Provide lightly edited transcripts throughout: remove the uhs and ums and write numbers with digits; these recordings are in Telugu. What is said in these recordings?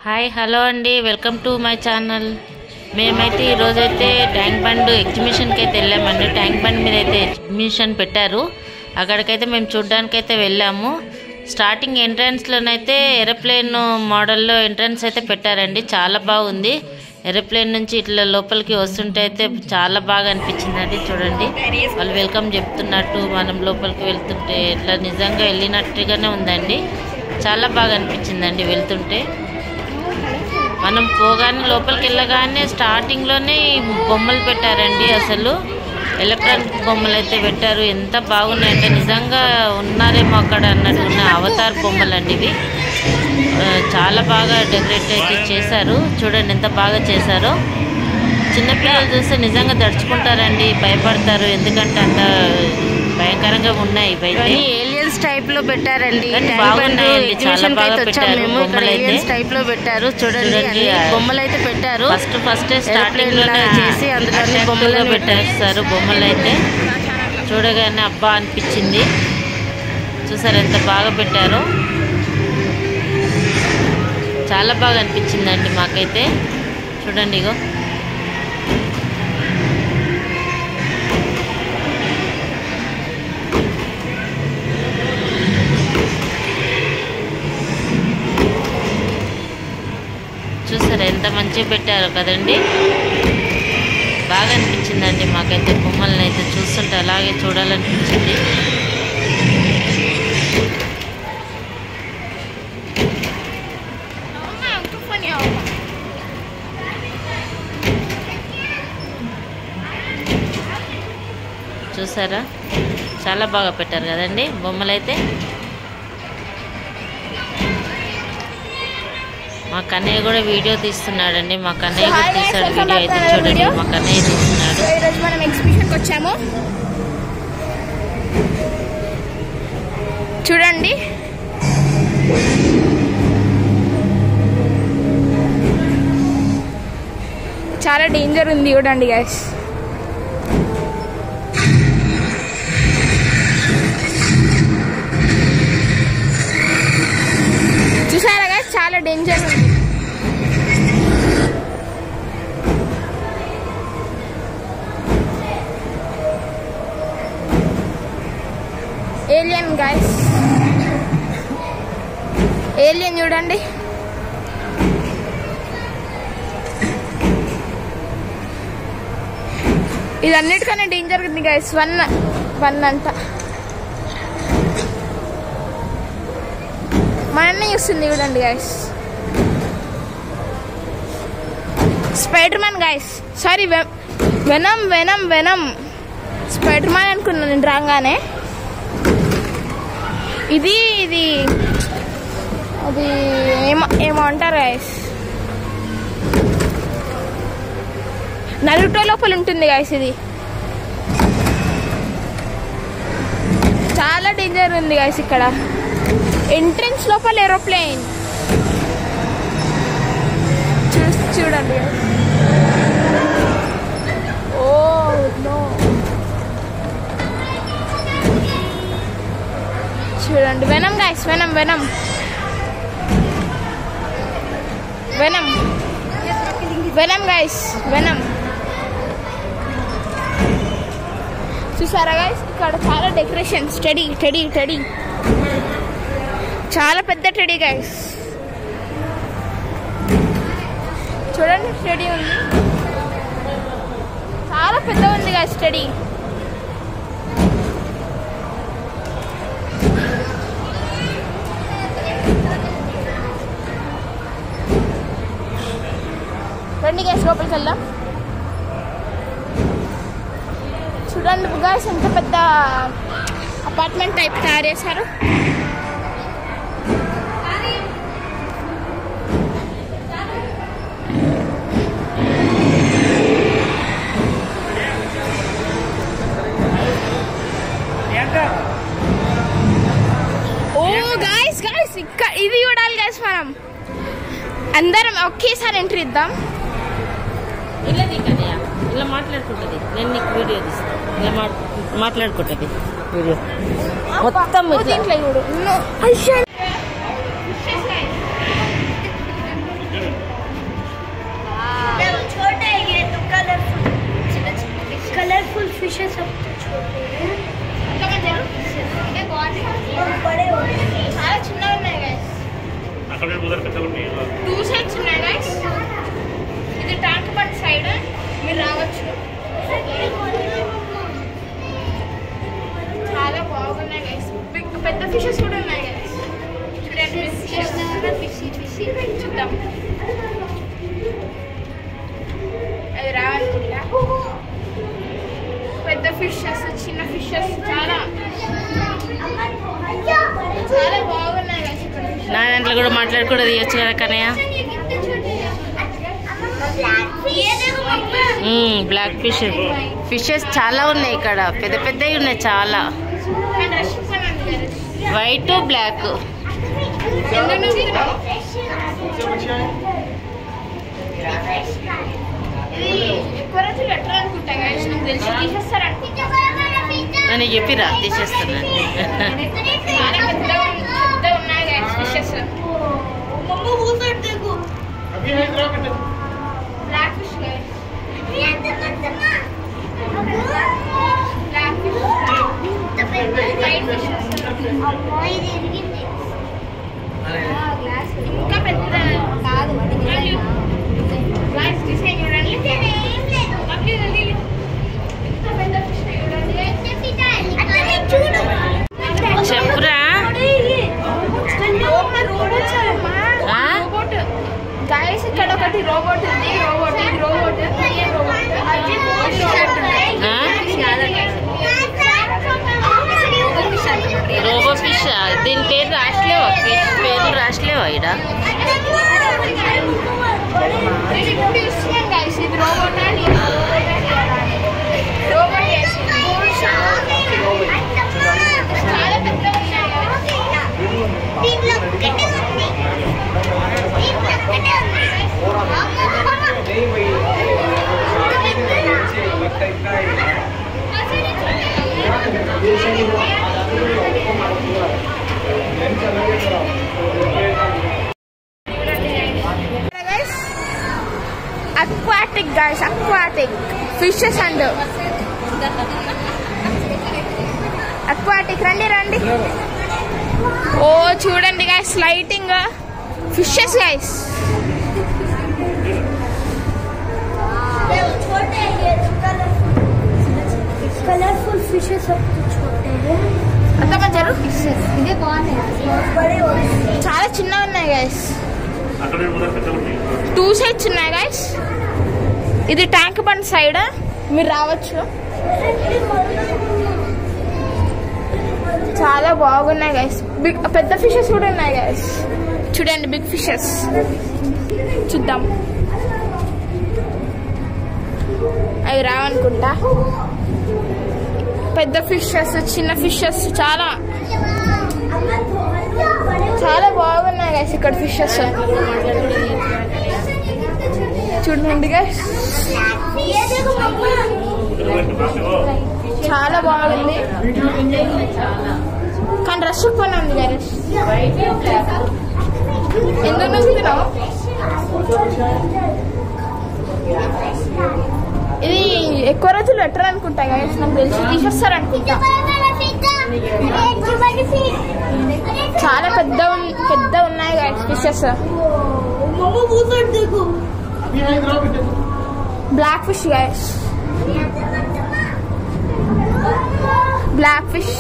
హాయ్ హలో అండి, వెల్కమ్ టు మై ఛానల్. మేమైతే ఈరోజైతే ట్యాంక్ బండ్ ఎగ్జిబిషన్కి అయితే వెళ్ళామండి. ట్యాంక్ బండ్ మీద అయితే ఎగ్జిబిషన్ పెట్టారు. అక్కడికైతే మేము చూడడానికైతే వెళ్ళాము. స్టార్టింగ్ ఎంట్రన్స్లోనైతే ఏరోప్లేన్ మోడల్లో ఎంట్రన్స్ అయితే పెట్టారండి. చాలా బాగుంది. ఏరోప్లేన్ నుంచి ఇట్లా లోపలికి వస్తుంటే అయితే చాలా బాగా అనిపించిందండి. చూడండి, వాళ్ళు వెల్కమ్ చెప్తున్నట్టు మనం లోపలికి వెళ్తుంటే ఇట్లా నిజంగా వెళ్ళినట్టుగానే ఉందండి. చాలా బాగా అనిపించిందండి వెళ్తుంటే. మనం పోగానే లోపలికి వెళ్ళగానే స్టార్టింగ్లోనే బొమ్మలు పెట్టారండి. అసలు ఎలక్ట్రానిక్ బొమ్మలు అయితే పెట్టారు. ఎంత బాగున్నాయంటే నిజంగా ఉన్నారేమో అక్కడ అన్నట్టు ఉన్న అవతార్ బొమ్మలు అండి ఇవి. చాలా బాగా డెకరేట్ అయితే చేశారు. చూడండి ఎంత బాగా చేశారో. చిన్నపిల్లలు చూస్తే నిజంగా దడుచుకుంటారండి, భయపడతారు. ఎందుకంటే అంత భయంకరంగా ఉన్నాయి ఇవైతే. ఏలియన్స్ టైప్ లో పెట్టారండి. బాగున్నాయండి, చాలా బాగా పెట్టారు. బొమ్మలు అయితే టైప్ లో పెట్టారు. చూడండి బొమ్మలు అయితే పెట్టారు. ఫస్ట్ స్టార్టింగ్ లోనే చేసి అందులో బొమ్మలుగా పెట్టేస్తారు. బొమ్మలు అయితే చూడగానే అబ్బా అనిపించింది. చూసారు ఎంత బాగా పెట్టారో. చాలా బాగా అనిపించిందండి మాకైతే. చూడండి ఇగో చూసారా ఎంత మంచిగా పెట్టారో కదండి. బాగా అనిపించిందండి మాకైతే. బొమ్మల్ని అయితే చూస్తుంటే అలాగే చూడాలనిపించింది. చూసారా చాలా బాగా పెట్టారు కదండి బొమ్మలైతే. మా కన్నయ్య కూడా వీడియో తీస్తున్నాడండి. మా కన్నయ్య కూడా తీసాడు వీడియో అయితే. చూడండి మా కన్నయ్య తీస్తున్నాడు. ఈరోజు మనం ఎగ్జిబిషన్కి వచ్చాము. చూడండి చాలా డేంజర్ ఉంది. చూడండి గైస్, చూసారా గైస్, చాలా డేంజర్ ఉంది. ఏలియన్ గైస్, ఏలియన్ చూడండి. ఇది అన్నిటికన్నా డేంజర్ ఉంది గైస్. వన్ అంట మనల్ని చూస్తుంది చూడండి guys. Spider man guys, sorry venom spider man అనుకున్నాను నేను రాగానే. ఇది అది ఏమో అంటారు గైస్. నరుటో లోపల ఉంటుంది గైస్. ఇది చాలా డేంజర్ ఉంది గైస్. ఇక్కడ ఎంట్రన్స్ లోపల ఏరోప్లేన్ చూడండి. ఓ నో, చూడండి venom guys, venom guys, venom. చూసారా గైస్, ఇక్కడ చాలా డెకరేషన్. టెడీ చాలా పెద్ద టెడీ గైస్. చూడండి టెడీ ఉంది, చాలా పెద్ద ఉంది గైస్ టెడీ. రండి గైస్ లోపలికి వెళ్దాం. చూడండి గైస్ ఎంత పెద్ద అపార్ట్మెంట్ టైప్ తయారు చేశారు. ఓ గైస్ ఇక్కడ ఇది చూడాలి గైస్. మనం అందరం ఒకేసారి ఎంట్రీ ఇద్దాం. ఇలా మాట్లాడుకుంటుంది. నేను నీకు వీడియో తీస్తాను. ఇలా మాట్లాడుకుంటుంది వీడియో మొత్తం. టూ సైడ్స్ ఉన్నాయి గైస్. ఇది ట్యాంక్ బండ్ సైడ్ మీరు రావచ్చు. చాలా బాగున్నాయి గైస్. పెద్ద ఫిషెస్ కూడా ఉన్నాయి గైస్. చూడండి చూద్దాం. అది రావాలనుకుంటా. పెద్ద ఫిషెస్, చిన్న ఫిషెస్ చాలా చాలా బాగున్నాయి గైస్. నా దాంట్లో కూడా మాట్లాడుకుంటూ తీయచ్చు కదా కన్నయ్య. బ్లాక్ ఫిషెస్ చాలా ఉన్నాయి ఇక్కడ, పెద్ద పెద్దవి ఉన్నాయి చాలా. White black. అని చెప్పిరా తీసేస్తున్నాను. ఇంకా పెద్ద కాదు. చెప్పురా. గైస్ ఇక్కడ ఒకటి రోబోట్ ఉంది. Robo fish. దీని పేరు రాసలేవా? ఫిష్ పేరు రాసలేవా ఇక్కడ? ఇది రోబోట్ అండి. చాలా పెద్ద aquatic guys, aquatic fishes and aquatic. రండి. ఓ చూడండి guys, lighting fishes guys. Colourful fishes అంత మంచారు. इधे कौन है? చాలా చిన్నగా ఉన్నాయి గైస్. టూ సైడ్స్ ఉన్నాయి గైస్. ఇది ట్యాంక్ బండ్ సైడ్ మీరు రావచ్చు. చాలా బాగున్నాయి గైస్. పెద్ద ఫిషెస్ కూడా ఉన్నాయి గైస్. చూడండి బిగ్ ఫిషెస్. చూద్దాం. అవి రావనుకుంటా. పెద్ద ఫిషెస్, చిన్న ఫిషెస్ చాలా చాలా బాగున్నాయి గైస్ ఇక్కడ ఫిషెస్. చూడండి గైస్, చాలా బాగుంది. కానీ రష్ ఎక్కువనే ఉంది గైస్. ఎందుకు నచ్చుతున్నావు? ఇది ఎక్కువ రోజులు పెట్టరు అనుకుంటా గైస్, నాకు తెలిసి తీసేస్తారు అనుకుంటా. చాలా పెద్ద ఉన్నాయి guys fishes. Black fish guys, black fish,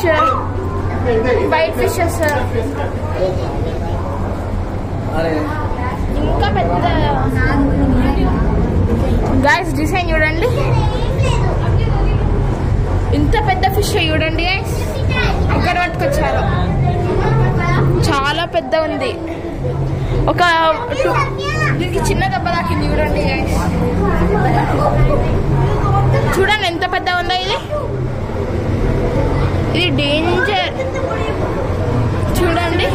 white fishes, ఇంకా పెద్ద గైస్. డిజైన్ చూడండి, ఇంత పెద్ద ఫిష్ చూడండి గైస్. ఎక్కడ పట్టుకొచ్చారు, చాలా పెద్ద ఉంది. ఒక దీనికి చిన్న దెబ్బ తాకింది చూడండి గైస్. చూడండి ఎంత పెద్ద ఉందో ఇది. ఇది డేంజర్. చూడండి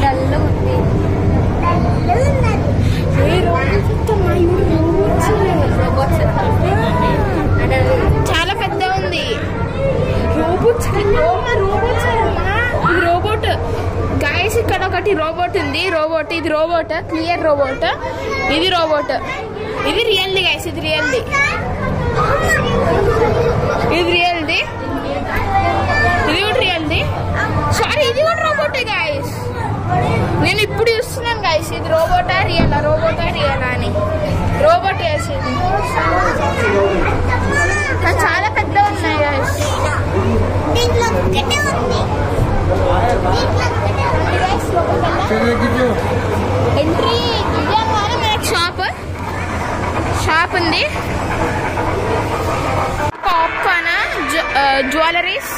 చాలా పెద్ద ఉంది. Robot guys. ఇక్కడ ఒకటి రోబోట్ ఉంది. ఇది రోబోట్, క్లియర్ రోబోట్. ఇది రోబోట్, ఇది రియల్ది గైస్. ఇది రియల్ది. ఇది కూడా రియల్ది. సారీ, ఇది కూడా రోబోటే గైస్. నేను ఇప్పుడు చూస్తున్నాను గైస్, ఇది రోబోటా రియలా అని. రోబోట్ వేసేది చాలా పెద్ద ఉన్నాయి గైస్. ఎంట్రీ ఇవ్వగానే మనకి షాప్ ఉంది. Popcorn, jewelleries.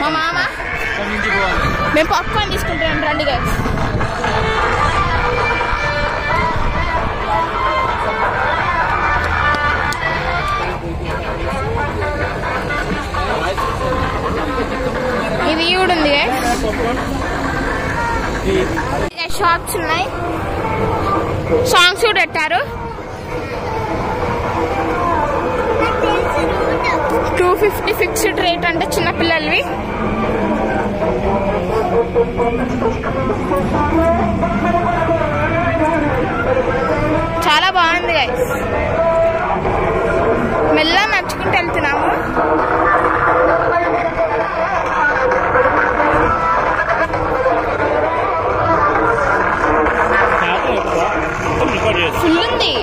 మా మామ మేము పాప్కార్న్ తీసుకుంటాం రండి గైస్. ఇది కూడా ఉంది గైస్. షాప్స్ ఉన్నాయి, సాంగ్స్ కూడా పెట్టారు. 250 ఫిక్స్డ్ రేట్ అంటే చిన్నపిల్లలవి. చాలా బాగుంది గైస్. మెల్లగా నడుచుకుంటూ వెళ్తున్నాము. ఫుల్ ఉంది.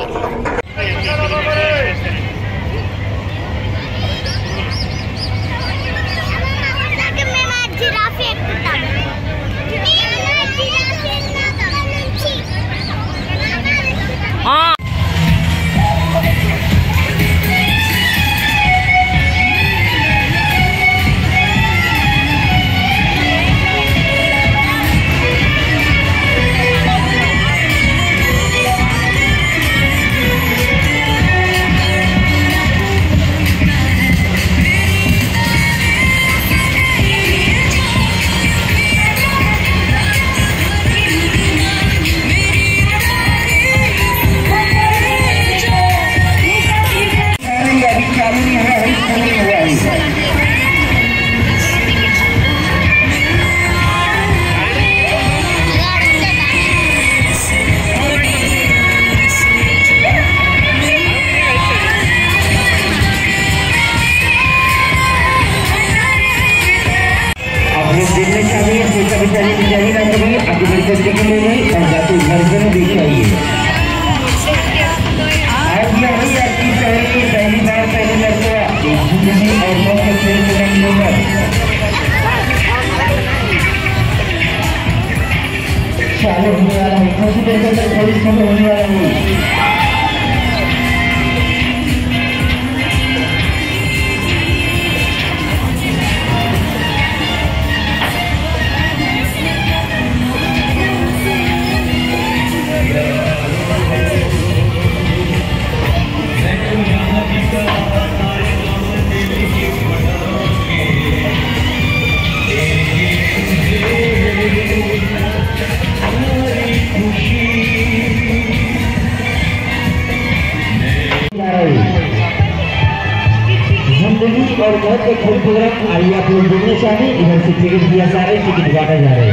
और बहुत से खेल प्रोग्राम आइए आप लोग जुड़ना चाहें, इधर से टिकट दिया जा रहा है, टिकट बांटा जा रहा है,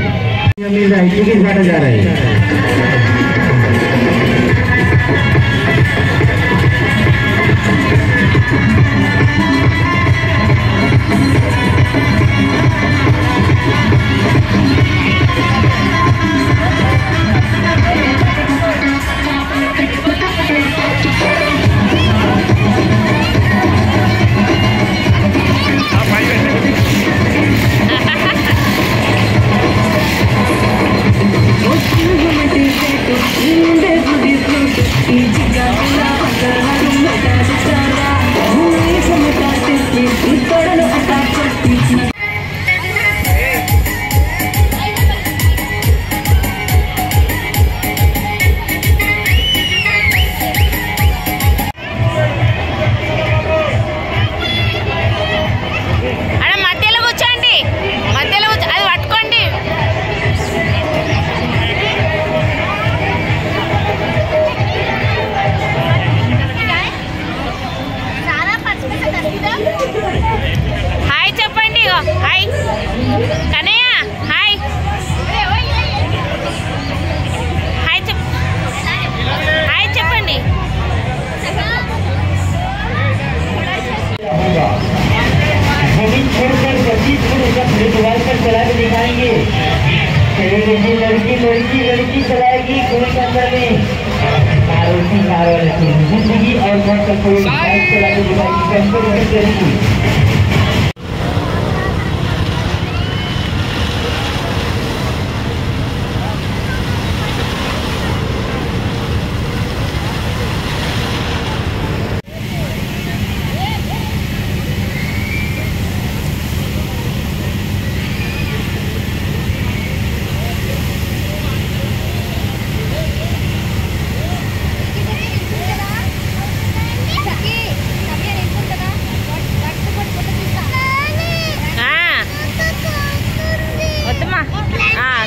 मिल रहा है, टिकट बांटा जा रहा है। Thank you. बाहर वाले की जिंदगी और मोटर कोई बाइक चलाने की बाइक कैसे रहती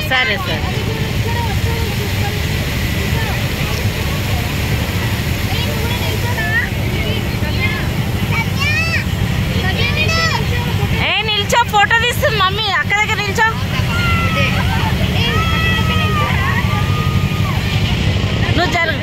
సరే సరే నిల్చో ఫోటో తీస్తుంది మమ్మీ అక్క దగ్గర నిల్చో నువ్వు జరుగు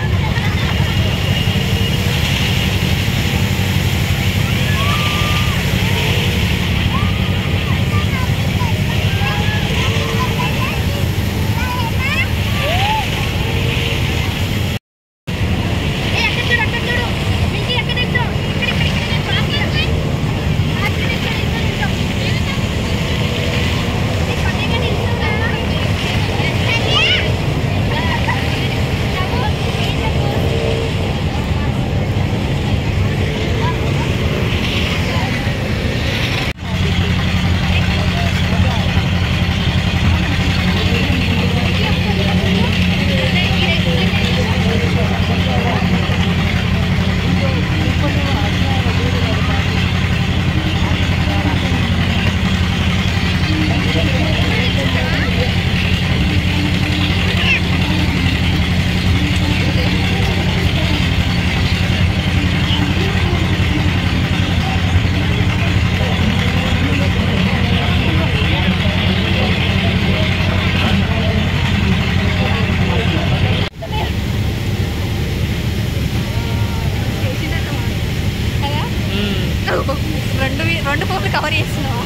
రెండు ఫోన్లు కవర్ చేస్తున్నావా?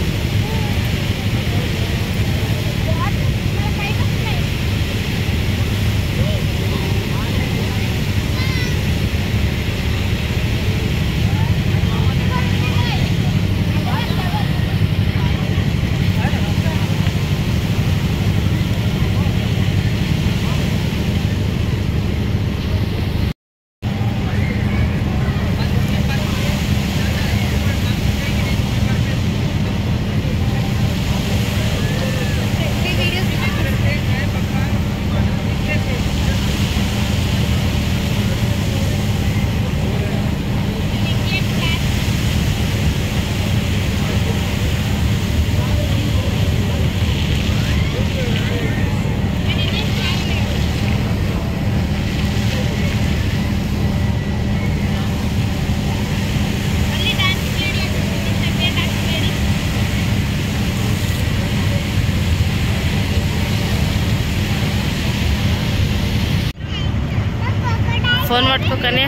ఫోన్ పట్టుకోకనే